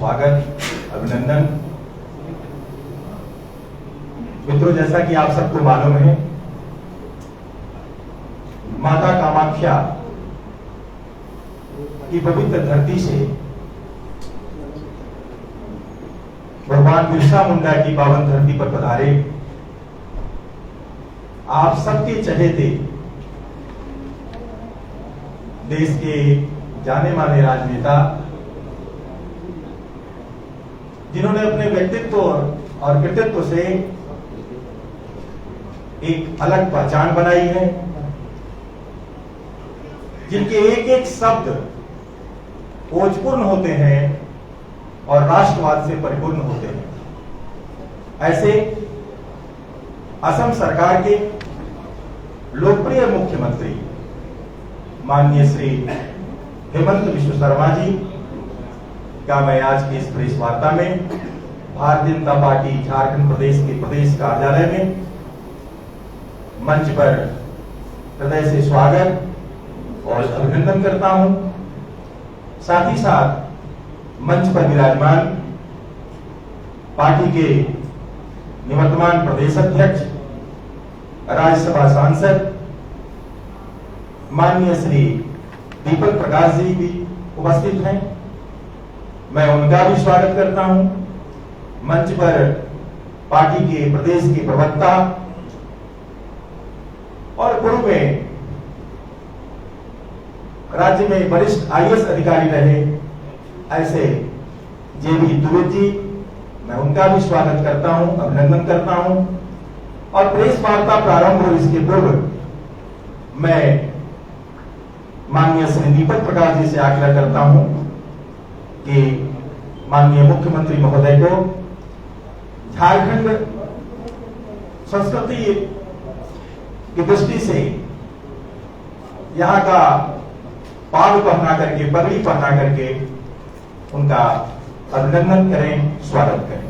स्वागत, अभिनंदन। मित्रों, जैसा कि आप सबको मालूम है, माता कामाख्या की पवित्र धरती से भगवान बिरसा मुंडा की पावन धरती पर पधारे आप सबके चहेते देश के जाने माने राजनेता, जिन्होंने अपने व्यक्तित्व और कृतित्व से एक अलग पहचान बनाई है, जिनके एक एक शब्द ओजपूर्ण होते हैं और राष्ट्रवाद से परिपूर्ण होते हैं। ऐसे असम सरकार के लोकप्रिय मुख्यमंत्री माननीय श्री हेमंत बिश्व शर्मा जी का मैं आज की इस प्रेस वार्ता में भारतीय जनता पार्टी झारखंड प्रदेश के प्रदेश कार्यालय में मंच पर हृदय से स्वागत और अभिनंदन करता हूं। साथ ही साथ मंच पर विराजमान पार्टी के निवर्तमान प्रदेश अध्यक्ष, राज्यसभा सांसद माननीय श्री दीपक प्रकाश जी भी उपस्थित हैं। मैं उनका भी स्वागत करता हूं। मंच पर पार्टी के प्रदेश के प्रवक्ता और पूर्व में राज्य में वरिष्ठ आईएएस अधिकारी रहे ऐसे जेबी द्विवेदी जी, मैं उनका भी स्वागत करता हूं, अभिनंदन करता हूं। और प्रेस वार्ता प्रारंभ हो इसके पूर्व मैं माननीय श्री दीपक प्रकाश जी से आग्रह करता हूं कि माननीय मुख्यमंत्री महोदय को झारखंड संस्कृति की दृष्टि से यहाँ का पाग पहना करके, पगड़ी पहना करके उनका अभिनंदन करें, स्वागत करें।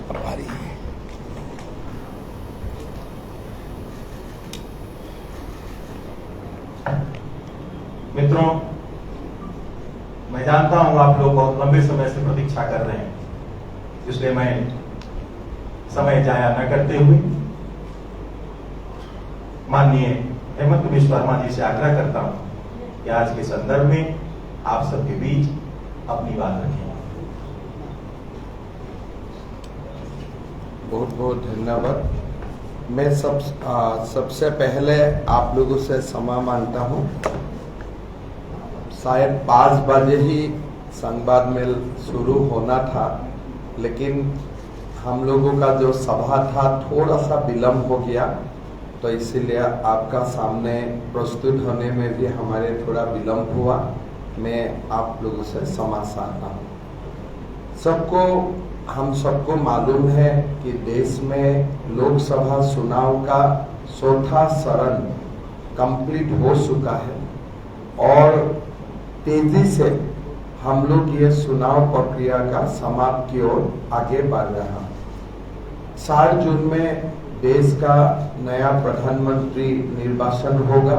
प्रभारी मित्रों, मैं जानता हूं आप लोग बहुत लंबे समय से प्रतीक्षा कर रहे हैं, इसलिए मैं समय जाया न करते हुए माननीय हेमंत बिश्व शर्मा जी से आग्रह करता हूं कि आज के संदर्भ में आप सबके बीच अपनी बात रखें। बहुत बहुत धन्यवाद। मैं सबसे पहले आप लोगों से क्षमा मांगता हूं। शायद 5 बजे ही संवाद मेल शुरू होना था, लेकिन हम लोगों का जो सभा था थोड़ा सा विलम्ब हो गया, तो इसीलिए आपका सामने प्रस्तुत होने में भी हमारे थोड़ा विलम्ब हुआ। मैं आप लोगों से क्षमा चाहता हूं। हम सबको मालूम है कि देश में लोकसभा चुनाव का चौथा चरण कंप्लीट हो चुका है और तेजी से हम लोग ये चुनाव प्रक्रिया का समाप्ति की ओर आगे बढ़ रहा। 4 जून में देश का नया प्रधानमंत्री निर्वाचन होगा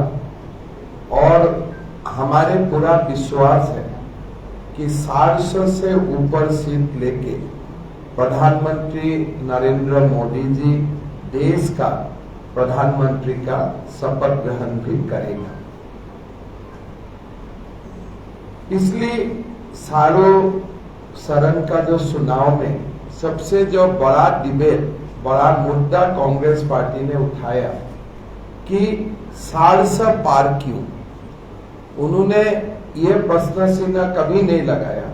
और हमारे पूरा विश्वास है कि 400 से ऊपर सीट लेके प्रधानमंत्री नरेंद्र मोदी जी देश का प्रधानमंत्री का शपथ ग्रहण भी करेगा। इसलिए सारों चरण का जो चुनाव में सबसे जो बड़ा डिबेट, बड़ा मुद्दा कांग्रेस पार्टी ने उठाया कि 400 पार क्यों। उन्होंने ये प्रश्न चिन्ह कभी नहीं लगाया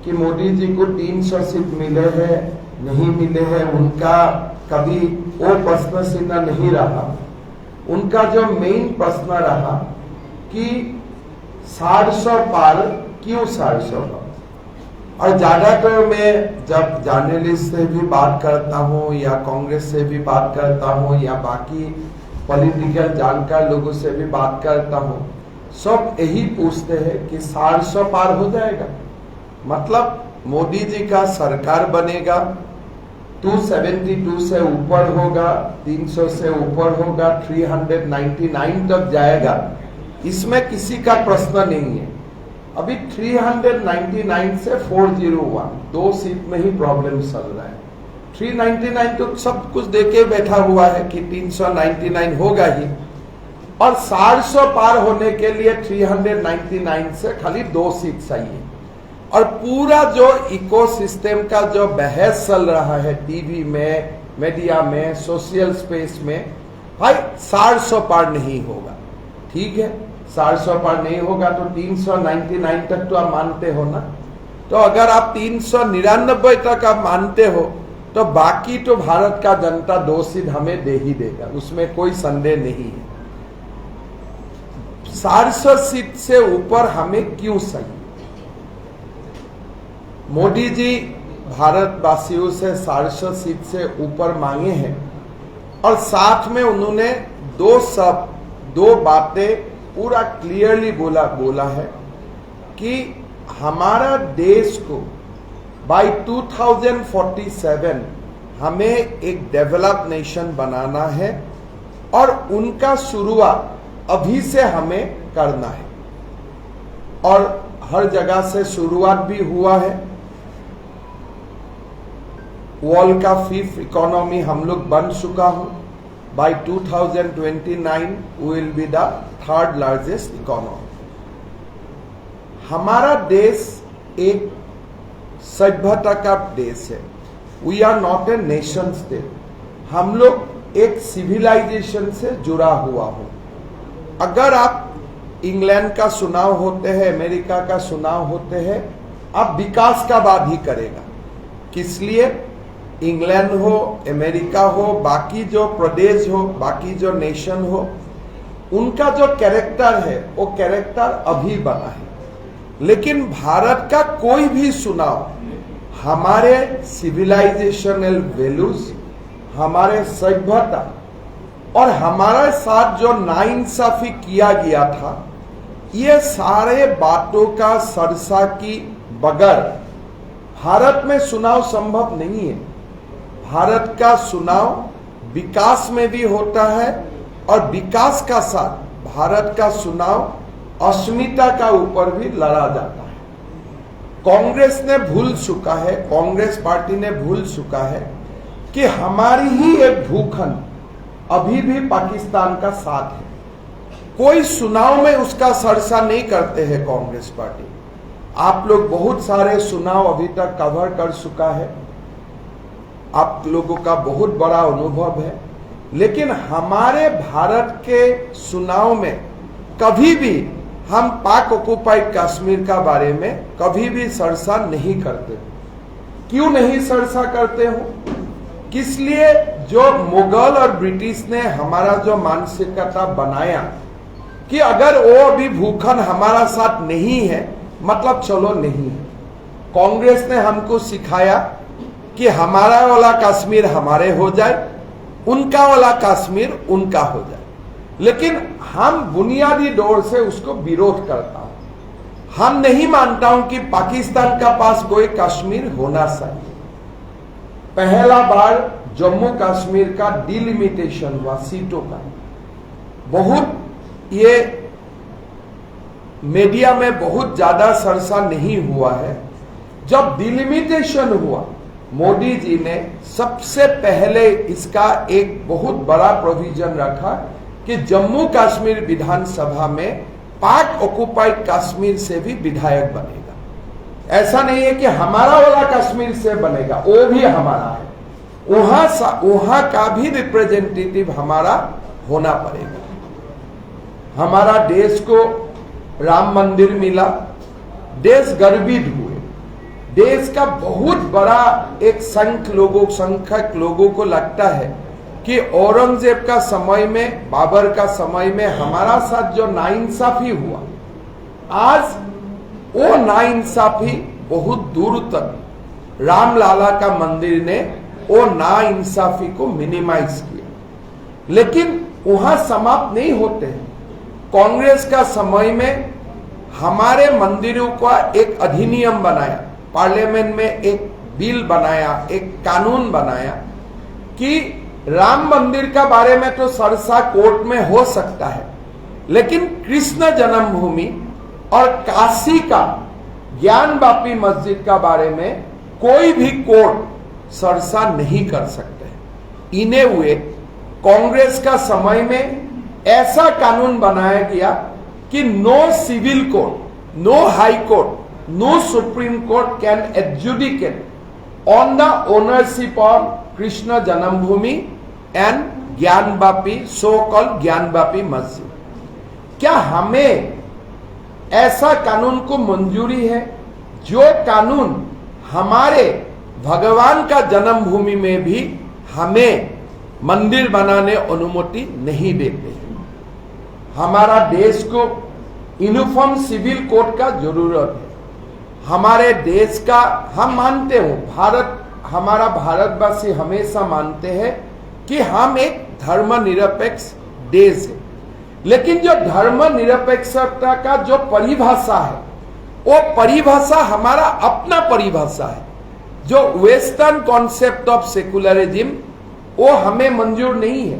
कि मोदी जी को 300 सीट मिले हैं, नहीं मिले हैं, उनका कभी वो प्रश्न चिन्ह नहीं रहा। उनका जो मेन प्रश्न रहा कि 400 पार क्यों 400 पार। और ज्यादातर मैं जब जर्नलिस्ट से भी बात करता हूँ या कांग्रेस से भी बात करता हूँ या बाकी पॉलिटिकल जानकार लोगों से भी बात करता हूँ, सब यही पूछते हैं कि 400 पार हो जाएगा, मतलब मोदी जी का सरकार बनेगा, 272 से ऊपर होगा, 300 से ऊपर होगा, 399 तक जाएगा, इसमें किसी का प्रश्न नहीं है। अभी 399 से 401 2 सीट में ही प्रॉब्लम चल रहा है। 399 तो सब कुछ देके बैठा हुआ है कि 399 होगा ही, और 400 पार होने के लिए 399 से खाली 2 सीट चाहिए। और पूरा जो इकोसिस्टम का जो बहस चल रहा है टीवी में, मीडिया में, सोशल स्पेस में, भाई 400 पार नहीं होगा। ठीक है, 400 पार नहीं होगा तो 399 तक तो आप मानते हो ना। तो अगर आप 399 तक आप मानते हो तो बाकी तो भारत का जनता 2 सीट हमें दे ही देगा, उसमें कोई संदेह नहीं है। 400 सीट से ऊपर हमें क्यों चाहिए? मोदी जी भारतवासियों से 400 सीट से ऊपर मांगे हैं, और साथ में उन्होंने 2 बातें पूरा क्लियरली बोला है कि हमारा देश को बाय 2047 हमें एक डेवलप नेशन बनाना है, और उनका शुरुआत अभी से हमें करना है। और हर जगह से शुरुआत भी हुआ है। वर्ल्ड का 5th इकोनॉमी हम लोग बन चुका हूं। By 2029 we will be the 3rd largest economy. हमारा देश एक सभ्यता का देश है। We are not a nation state. हम लोग एक सिविलाइजेशन से जुड़ा हुआ हो। अगर आप इंग्लैंड का चुनाव होते हैं, अमेरिका का चुनाव होते हैं, आप विकास का बात ही करेगा। किस लिए? इंग्लैंड हो, अमेरिका हो, बाकी जो प्रदेश हो, बाकी जो नेशन हो, उनका जो कैरेक्टर है वो कैरेक्टर अभी बना है। लेकिन भारत का कोई भी चुनाव हमारे सिविलाइजेशनल वैल्यूज, हमारे सभ्यता और हमारे साथ जो नाइंसाफी किया गया था, ये सारे बातों का सरसा की बगैर भारत में चुनाव संभव नहीं है। भारत का चुनाव विकास में भी होता है, और विकास का साथ भारत का चुनाव अस्मिता का ऊपर भी लड़ा जाता है। कांग्रेस ने भूल चुका है, कांग्रेस पार्टी ने भूल चुका है कि हमारी ही एक भूखंड अभी भी पाकिस्तान का साथ है। कोई चुनाव में उसका सरसा नहीं करते हैं कांग्रेस पार्टी। आप लोग बहुत सारे चुनाव अभी तक कवर कर चुका है, आप लोगों का बहुत बड़ा अनुभव है। लेकिन हमारे भारत के चुनाव में कभी भी हम पाक ऑक्युपाइड कश्मीर का बारे में कभी भी चर्चा नहीं करते। क्यों नहीं चर्चा करते हो? किस लिए? जो मुगल और ब्रिटिश ने हमारा जो मानसिकता बनाया कि अगर वो अभी भूखंड हमारा साथ नहीं है, मतलब चलो नहीं है। कांग्रेस ने हमको सिखाया कि हमारा वाला कश्मीर हमारे हो जाए, उनका वाला कश्मीर उनका हो जाए। लेकिन हम बुनियादी दौर से उसको विरोध करता हूं। हम नहीं मानता हूं कि पाकिस्तान का पास कोई कश्मीर होना चाहिए। पहला बार जम्मू कश्मीर का डिलिमिटेशन हुआ सीटों का, बहुत ये मीडिया में बहुत ज्यादा चर्चा नहीं हुआ है। जब डिलिमिटेशन हुआ, मोदी जी ने सबसे पहले इसका एक बहुत बड़ा प्रोविजन रखा कि जम्मू कश्मीर विधानसभा में पाक ऑक्युपाइड कश्मीर से भी विधायक बनेगा। ऐसा नहीं है कि हमारा वाला कश्मीर से बनेगा, वो भी हमारा है। वहां का भी रिप्रेजेंटेटिव हमारा होना पड़ेगा। हमारा देश को राम मंदिर मिला, देश गर्वित हुए। देश का बहुत बड़ा एक संख्यक लोगों को लगता है कि औरंगजेब का समय में, बाबर का समय में हमारा साथ जो नाइंसाफी हुआ, आज वो नाइंसाफी बहुत दूर तक रामलाला का मंदिर ने वो नाइंसाफी को मिनिमाइज किया, लेकिन वहां समाप्त नहीं होते हैं। कांग्रेस का समय में हमारे मंदिरों का एक अधिनियम बनाया, पार्लियामेंट में एक बिल बनाया, एक कानून बनाया कि राम मंदिर का बारे में तो सरसा कोर्ट में हो सकता है, लेकिन कृष्ण जन्मभूमि और काशी का ज्ञानवापी मस्जिद का बारे में कोई भी कोर्ट सरसा नहीं कर सकते। इन्हें हुए कांग्रेस का समय में ऐसा कानून बनाया गया कि no civil court, no high court, no Supreme Court can adjudicate on the ownership of Krishna Janambhumi and Gyanvapi, so-called Gyanvapi Masjid। क्या हमें ऐसा कानून को मंजूरी है? जो कानून हमारे भगवान का जन्मभूमि में भी हमें मंदिर बनाने अनुमति नहीं देते। हमारा देश को यूनिफॉर्म सिविल कोड का जरूरत है। हमारे देश का हम मानते हो, हमारा भारतवासी हमेशा मानते हैं कि हम एक धर्मनिरपेक्ष देश है, लेकिन जो धर्मनिरपेक्षता का जो परिभाषा है वो परिभाषा हमारा अपना परिभाषा है। जो वेस्टर्न कॉन्सेप्ट ऑफ सेकुलरिज्म वो हमें मंजूर नहीं है।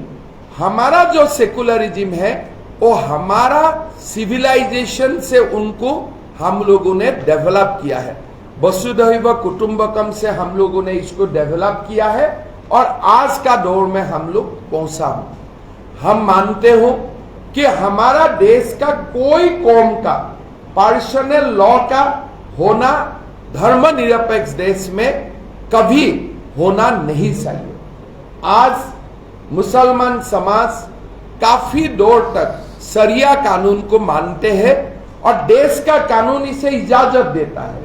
हमारा जो सेकुलरिज्म है वो हमारा सिविलाइजेशन से उनको हम लोगों ने डेवलप किया है। वसुधैव कुटुंबकम से हम लोगों ने इसको डेवलप किया है और आज का दौर में हम लोग पहुंचा हूं। हम मानते हो कि हमारा देश का कोई कौम का पर्सनल लॉ का होना धर्मनिरपेक्ष देश में कभी होना नहीं चाहिए। आज मुसलमान समाज काफी दौर तक शरिया कानून को मानते हैं और देश का कानून इसे इजाजत देता है।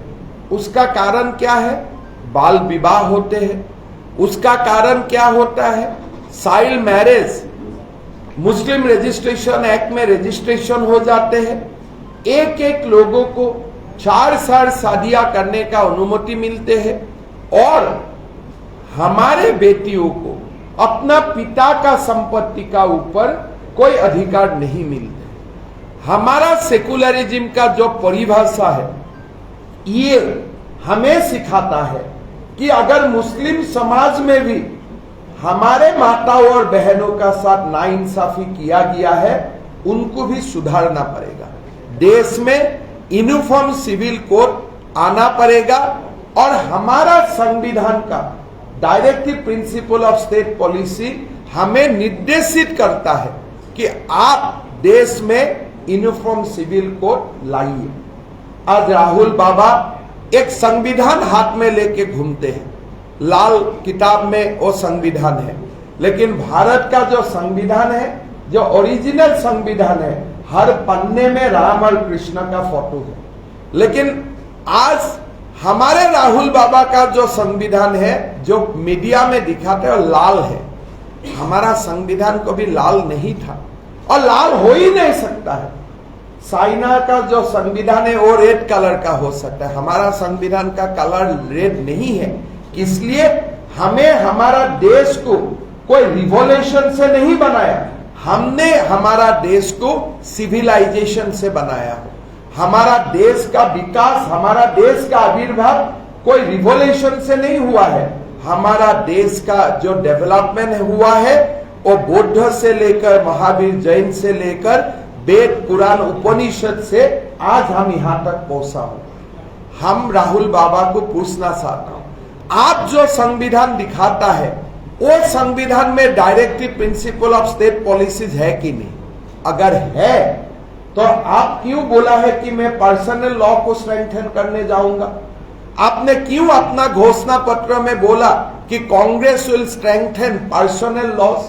उसका कारण क्या है? बाल विवाह होते हैं। उसका कारण क्या होता है? चाइल्ड मैरिज, मुस्लिम रजिस्ट्रेशन एक्ट में रजिस्ट्रेशन हो जाते हैं। एक एक लोगों को 4 शादियां करने का अनुमति मिलते हैं और हमारे बेटियों को अपना पिता का संपत्ति का ऊपर कोई अधिकार नहीं मिलते। हमारा सेकुलरिज्म का जो परिभाषा है ये हमें सिखाता है कि अगर मुस्लिम समाज में भी हमारे माताओं और बहनों का साथ नाइंसाफी किया गया है, उनको भी सुधारना पड़ेगा। देश में यूनिफॉर्म सिविल कोड आना पड़ेगा और हमारा संविधान का directive principle of state policy हमें निर्देशित करता है कि आप देश में यूनिफॉर्म सिविल कोड लाइए। आज राहुल बाबा एक संविधान हाथ में लेके घूमते हैं। लाल किताब में वो संविधान है, लेकिन भारत का जो संविधान है, जो ओरिजिनल संविधान है, हर पन्ने में राम और कृष्ण का फोटो है। लेकिन आज हमारे राहुल बाबा का जो संविधान है, जो मीडिया में दिखाते हैं, लाल है। हमारा संविधान कभी लाल नहीं था और लाल हो ही नहीं सकता है। चाइना का जो संविधान है वो रेड कलर का हो सकता है, हमारा संविधान का कलर रेड नहीं है। इसलिए हमें हमारा देश को कोई रिवॉल्यूशन से नहीं बनाया, हमने हमारा देश को सिविलाइजेशन से बनाया हो। हमारा देश का विकास, हमारा देश का आविर्भाव कोई रिवॉल्यूशन से नहीं हुआ है। हमारा देश का जो डेवलपमेंट हुआ है वो बुद्ध से लेकर महावीर जैन से लेकर वेद कुरान उपनिषद से आज हम यहां तक पहुंचा हूं। हम राहुल बाबा को पूछना चाहता हूं, आप जो संविधान दिखाता है वो संविधान में directive principle of state policies है कि नहीं? अगर है तो आप क्यों बोला है कि मैं पर्सनल लॉ को स्ट्रेंथन करने जाऊंगा? आपने क्यों अपना घोषणा पत्र में बोला कि Congress will strengthen personal laws?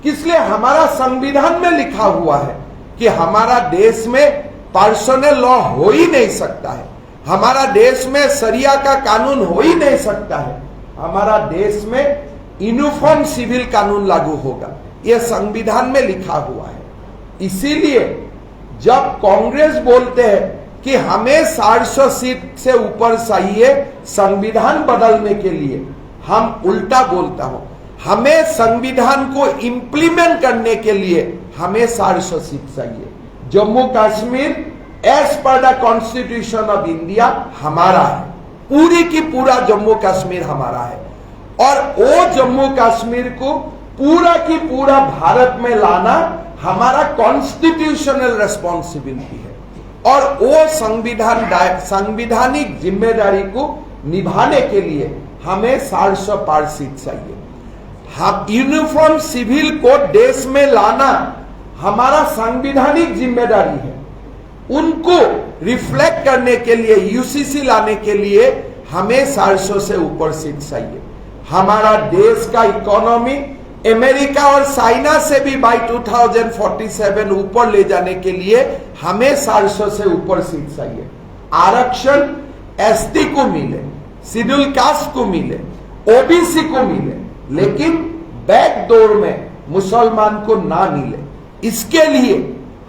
किस लिए? हमारा संविधान में लिखा हुआ है कि हमारा देश में पर्सनल लॉ हो ही नहीं सकता है, हमारा देश में शरिया का कानून हो ही नहीं सकता है, हमारा देश में यूनिफॉर्म सिविल कानून लागू होगा। यह संविधान में लिखा हुआ है। इसीलिए जब कांग्रेस बोलते हैं कि हमें 450 सीट से ऊपर चाहिए संविधान बदलने के लिए। हम उल्टा बोलता हूं, हमें संविधान को इंप्लीमेंट करने के लिए हमें 450 सीट चाहिए। Jammu Kashmir as per the constitution of India हमारा है, पूरी की पूरा जम्मू कश्मीर हमारा है, और वो जम्मू कश्मीर को पूरा की पूरा भारत में लाना हमारा कॉन्स्टिट्यूशनल रेस्पॉन्सिबिलिटी है, और वो संविधानिक जिम्मेदारी को निभाने के लिए हमें 400 पार सीट चाहिए। हम यूनिफॉर्म सिविल कोड देश में लाना हमारा संवैधानिक जिम्मेदारी है। उनको रिफ्लेक्ट करने के लिए, यूसीसी लाने के लिए हमें 400 से ऊपर सीट चाहिए। हमारा देश का इकोनॉमी अमेरिका और चाइना से भी बाई 2047 ऊपर ले जाने के लिए हमें 400 से ऊपर सीट चाहिए। आरक्षण एसटी को मिले, शेड्यूल कास्ट को मिले, ओबीसी को मिले, लेकिन बैकडोर में मुसलमान को ना मिले। इसके लिए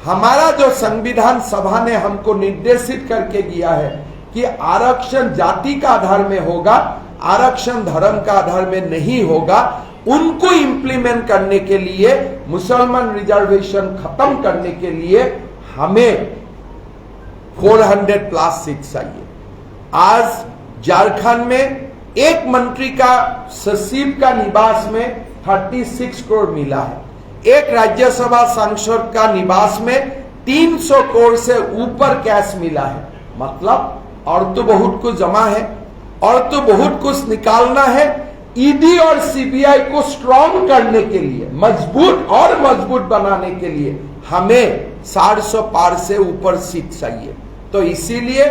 हमारा जो संविधान सभा ने हमको निर्देशित करके दिया है कि आरक्षण जाति का आधार में होगा, आरक्षण धर्म का आधार में नहीं होगा, उनको इंप्लीमेंट करने के लिए, मुसलमान रिजर्वेशन खत्म करने के लिए हमें 400 प्लस सीट चाहिए। आज झारखंड में एक मंत्री का सचिव का निवास में 36 करोड़ मिला है, एक राज्यसभा सांसद का निवास में 300 करोड़ से ऊपर कैश मिला है। मतलब और तो बहुत कुछ जमा है, और तो बहुत कुछ निकालना है। ईडी और सीबीआई को स्ट्रॉन्ग करने के लिए, मजबूत बनाने के लिए हमें 400 पार से ऊपर सीट चाहिए। तो इसीलिए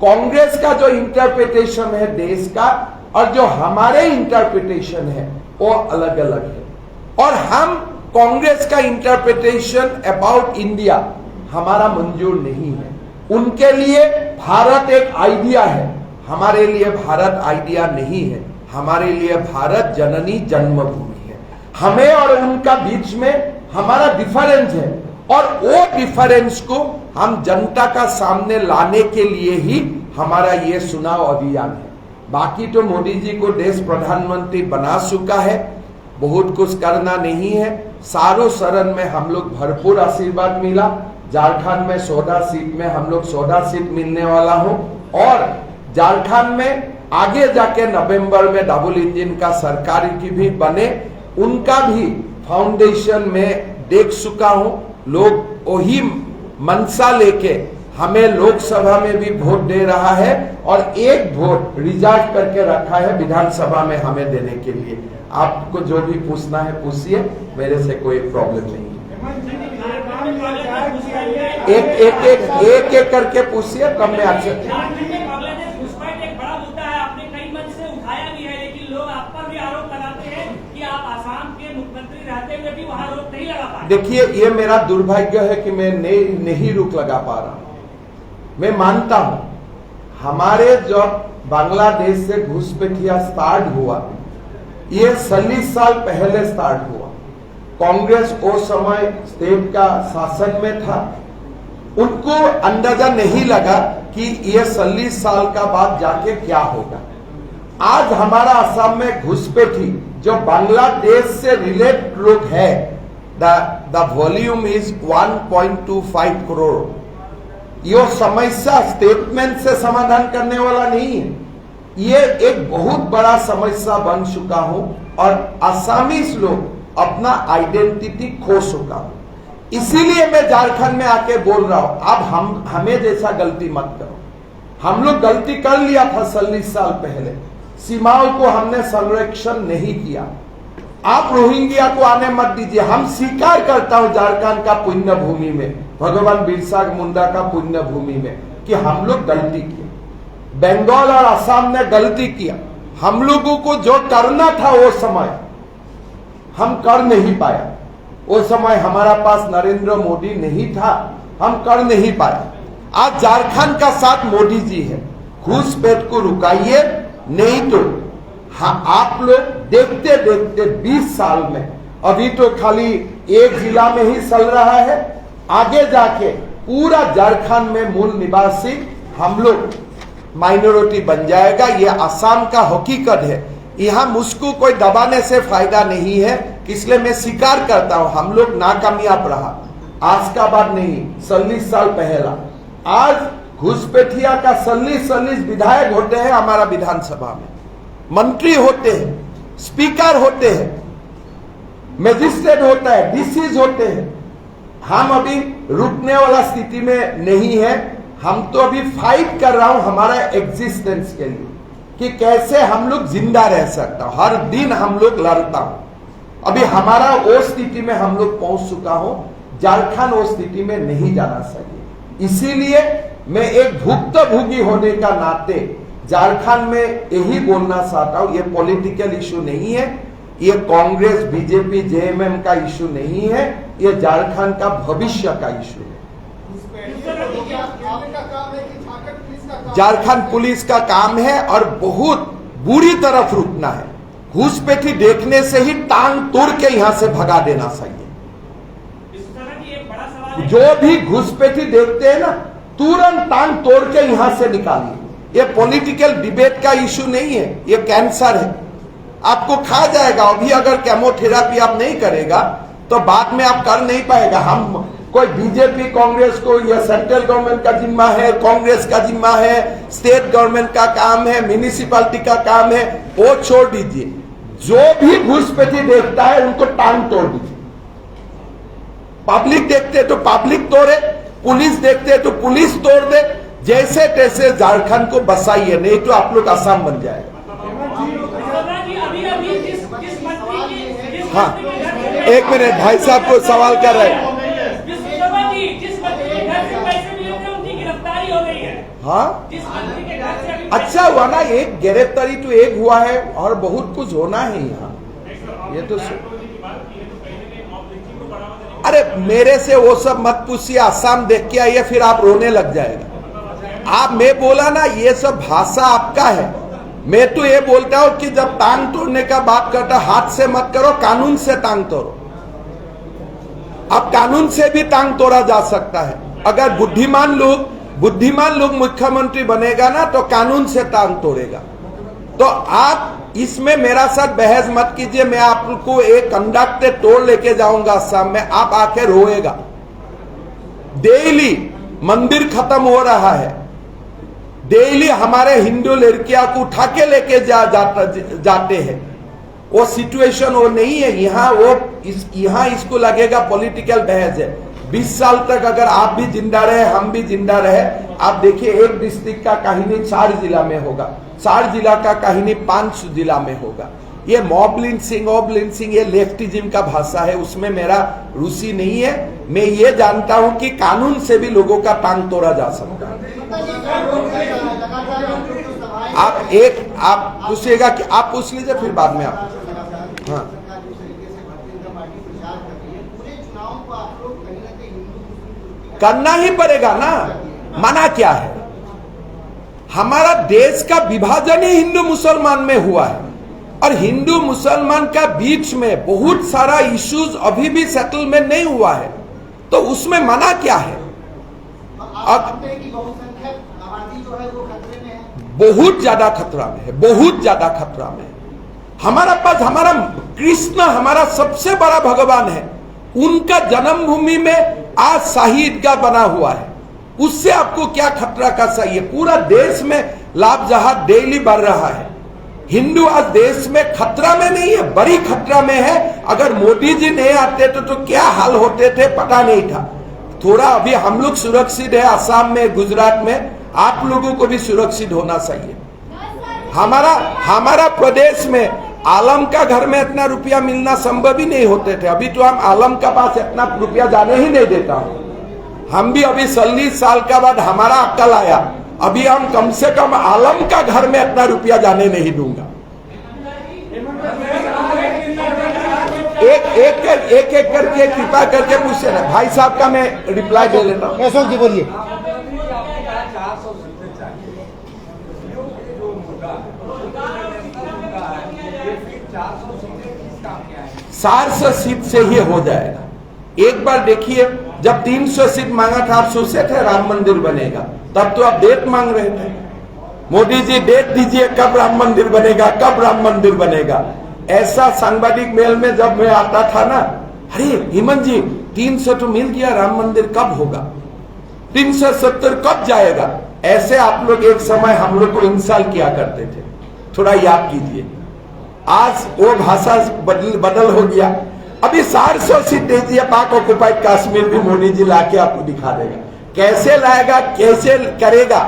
कांग्रेस का जो इंटरप्रिटेशन है देश का और जो हमारे इंटरप्रिटेशन है वो अलग अलग है, और हम कांग्रेस का इंटरप्रिटेशन अबाउट इंडिया हमारा मंजूर नहीं है। उनके लिए भारत एक आइडिया है, हमारे लिए भारत आइडिया नहीं है। हमारे लिए भारत जननी जन्मभूमि है। हमें और उनका बीच में हमारा डिफरेंस है, और वो डिफरेंस को हम जनता का सामने लाने के लिए ही हमारा ये चुनाव अभियान है। बाकी तो मोदी जी को देश प्रधानमंत्री बना चुका है, बहुत कुछ करना नहीं है। सारों शरण में हम लोग भरपूर आशीर्वाद मिला। झारखंड में 14 सीट में हम लोग 14 सीट मिलने वाला हो, और झारखंड में आगे जाके नवंबर में डबल इंजन का सरकार की भी बने, उनका भी फाउंडेशन में देख चुका हूं। लोग वही मनसा लेके हमें लोकसभा में भी वोट दे रहा है, और एक वोट रिजर्व करके रखा है विधानसभा में हमें देने के लिए। आपको जो भी पूछना है पूछिए, मेरे से कोई प्रॉब्लम नहीं है। एक करके पूछिए, तब मैं आपसे। देखिए, ये मेरा दुर्भाग्य है कि मैं नहीं रुक लगा पा रहा। मैं मानता हूं हमारे जब बांग्लादेश से घुसपैठिया स्टार्ट हुआ, ये 40 साल पहले स्टार्ट हुआ। कांग्रेस उस समय स्टेट का शासन में था, उनको अंदाजा नहीं लगा कि ये 40 साल का बाद जाके क्या होगा। आज हमारा असम में घुसपैठी जो बांग्लादेश से रिलेट लोग है, द वॉल्यूम इज 1.25 करोड़। ये समस्या स्टेटमेंट से समाधान करने वाला नहीं है, ये एक बहुत बड़ा समस्या बन चुका हूं, और आसामीज लोग अपना आइडेंटिटी खो चुका हूं। इसीलिए मैं झारखंड में आके बोल रहा हूं, अब हमें जैसा गलती मत करो। हम लोग गलती कर लिया था 40 साल पहले, सीमाओं को हमने संरक्षण नहीं किया। आप रोहिंग्या को आने मत दीजिए। हम स्वीकार करता हूं झारखंड का पुण्य भूमि में, भगवान बिरसा मुंडा का पुण्य भूमि में, कि हम लोग गलती किए। बंगाल और असम ने गलती किया। हम लोगों को जो करना था वो समय हम कर नहीं पाया। वो समय हमारा पास नरेंद्र मोदी नहीं था, हम कर नहीं पाए। आज झारखंड का साथ मोदी जी है। घुसपैठ को रुकाइए, नहीं तो हाँ, आप लोग देखते देखते 20 साल में, अभी तो खाली एक जिला में ही चल रहा है, आगे जाके पूरा झारखंड में मूल निवासी हम लोग माइनॉरिटी बन जाएगा। ये असम का हकीकत है। यहाँ मुझको कोई दबाने से फायदा नहीं है, इसलिए मैं स्वीकार करता हूं हम लोग नाकामयाब रहा। आज का बात नहीं, 40 साल पहला। आज घुसपैठिया का 40 विधायक होते हैं हमारा विधानसभा में, मंत्री होते हैं, स्पीकर होते हैं, मजिस्ट्रेट होता है, डीसीज होते हैं। हम अभी रुकने वाला स्थिति में नहीं है। हम तो अभी फाइट कर रहा हूं हमारा एग्जिस्टेंस के लिए कि कैसे हम लोग जिंदा रह सकता हूं। हर दिन हम लोग लड़ता हूं। अभी हमारा वो स्थिति में हम लोग पहुंच चुका हूं। झारखंड वो स्थिति में नहीं जाना चाहिए। इसीलिए मैं एक भुक्तभोगी होने का नाते झारखंड में यही बोलना चाहता हूं, ये पॉलिटिकल इशू नहीं है, ये कांग्रेस बीजेपी जेएमएम का इशू नहीं है, ये झारखंड का भविष्य का इशू है। झारखंड पुलिस का काम है और बहुत बुरी तरफ रुकना है। घुसपैठी देखने से ही टांग तोड़ के यहां से भगा देना चाहिए। जो भी घुसपैठी देखते हैं ना, तुरंत टांग तोड़ के यहां से निकालिए। ये पॉलिटिकल डिबेट का इशू नहीं है, ये कैंसर है, आपको खा जाएगा। अभी अगर केमोथेरापी आप नहीं करेगा तो बाद में आप कर नहीं पाएगा। हम कोई बीजेपी कांग्रेस को या सेंट्रल गवर्नमेंट का जिम्मा है, कांग्रेस का जिम्मा है, स्टेट गवर्नमेंट का काम है, म्युनिसिपैलिटी का काम है, वो छोड़ दीजिए। जो भी घुसपैठी देखता है उनको टांग तोड़ दीजिए। पब्लिक देखते तो पब्लिक तोड़े, पुलिस देखते तो पुलिस तोड़ दे। जैसे तैसे झारखंड को बसाइए, नहीं तो आप लोग असम बन जाएगा। हाँ, एक मिनट, भाई साहब को सवाल कर रहे हैं। हाँ, अच्छा हुआ ना, एक गिरफ्तारी तो एक हुआ है और बहुत कुछ होना है यहाँ। ये तो अरे मेरे से वो सब मत पूछिए, आसाम देख के आइए फिर आप रोने लग जाएगा। आप, मैं बोला ना, ये सब भाषा आपका है। मैं तो ये बोलता हूं कि जब टांग तोड़ने का बात करता, हाथ से मत करो, कानून से टांग तोड़ो। अब कानून से भी टांग तोड़ा जा सकता है। अगर बुद्धिमान लोग मुख्यमंत्री बनेगा ना तो कानून से टांग तोड़ेगा। तो आप इसमें मेरा साथ बहस मत कीजिए। मैं आपको एक कंडक्ट से तोड़ लेके जाऊंगा असम में, आप आके रोएगा। डेली मंदिर खत्म हो रहा है, डेली हमारे हिंदू लड़कियां को उठा के लेके जाते हैं। वो सिचुएशन वो नहीं है यहाँ। यहाँ इसको लगेगा पॉलिटिकल बहस है। 20 साल तक अगर आप भी जिंदा रहे, हम भी जिंदा रहे, आप देखिए एक डिस्ट्रिक्ट का कहानी 4 जिला में होगा, 4 जिला का कहानी 5 जिला में होगा। ये मॉब लिंचिंग ये लेफ्टिज्म का भाषा है, उसमें मेरा रुचि नहीं है। मैं ये जानता हूं कि कानून से भी लोगों का टांग तोड़ा जा सकता है। आप पूछिएगा कि आप पूछ लीजिए, फिर बाद में आप। हाँ, करना ही पड़ेगा ना, मना क्या है। हमारा देश का विभाजन ही हिंदू मुसलमान में हुआ है और हिंदू मुसलमान का बीच में बहुत सारा इश्यूज अभी भी सेटलमेंट नहीं हुआ है, तो उसमें मना क्या है। अब बहुत ज्यादा खतरा में है, बहुत ज्यादा खतरा में है। हमारा पास हमारा कृष्ण हमारा सबसे बड़ा भगवान है, उनका जन्मभूमि में आज शाही ईदगाह बना हुआ है। उससे आपको क्या खतरा का सही है। पूरा देश में लाभ जहाज डेली बढ़ रहा है। हिंदू आज देश में खतरा में नहीं है, बड़ी खतरा में है। अगर मोदी जी नहीं आते तो क्या हाल होते थे पता नहीं था। थोड़ा अभी हम लोग सुरक्षित है असम में, गुजरात में, आप लोगों को भी सुरक्षित होना चाहिए। हमारा प्रदेश में आलम का घर में इतना रुपया मिलना संभव ही नहीं होते थे। अभी तो हम आलम का पास इतना रुपया जाने ही नहीं देता हूं। हम भी अभी 40 साल के बाद हमारा अक्ल आया, अभी हम कम से कम आलम का घर में इतना रुपया जाने नहीं दूंगा। एक करके कृपा करके पूछे ना भाई साहब का, मैं रिप्लाई दे लेता हूँ। अशोक जी बोलिए। 400 सीट से ही हो जाएगा। एक बार देखिए जब 300 सीट मांगा था आप सोचे थे राम मंदिर बनेगा? तब तो आप डेट मांग रहे थे, मोदी जी डेट दीजिए कब राम मंदिर बनेगा, कब राम मंदिर बनेगा। ऐसा सांबादिक मेल में जब मैं आता था ना, अरे हेमंत जी 300 तो मिल गया, राम मंदिर कब होगा, 370 कब जाएगा। ऐसे आप लोग एक समय हम लोग को इंसल्ट किया करते थे, थोड़ा याद कीजिए। आज वो भाषा बदल हो गया। अभी 400 सीट दे दिया, पाक ऑक्युपाइड कश्मीर भी मोदी जी लाके आपको दिखा देगा। कैसे लाएगा, कैसे करेगा,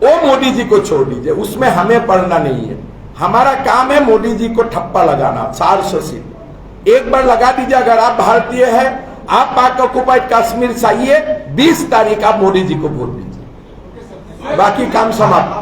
वो मोदी जी को छोड़ दीजिए, उसमें हमें पढ़ना नहीं है। हमारा काम है मोदी जी को ठप्पा लगाना। 400 सीट एक बार लगा दीजिए। अगर आप भारतीय हैं, आप पाक ऑक्युपाइड कश्मीर चाहिए, 20 तारीख आप मोदी जी को वोट दीजिए, बाकी काम समाप्त।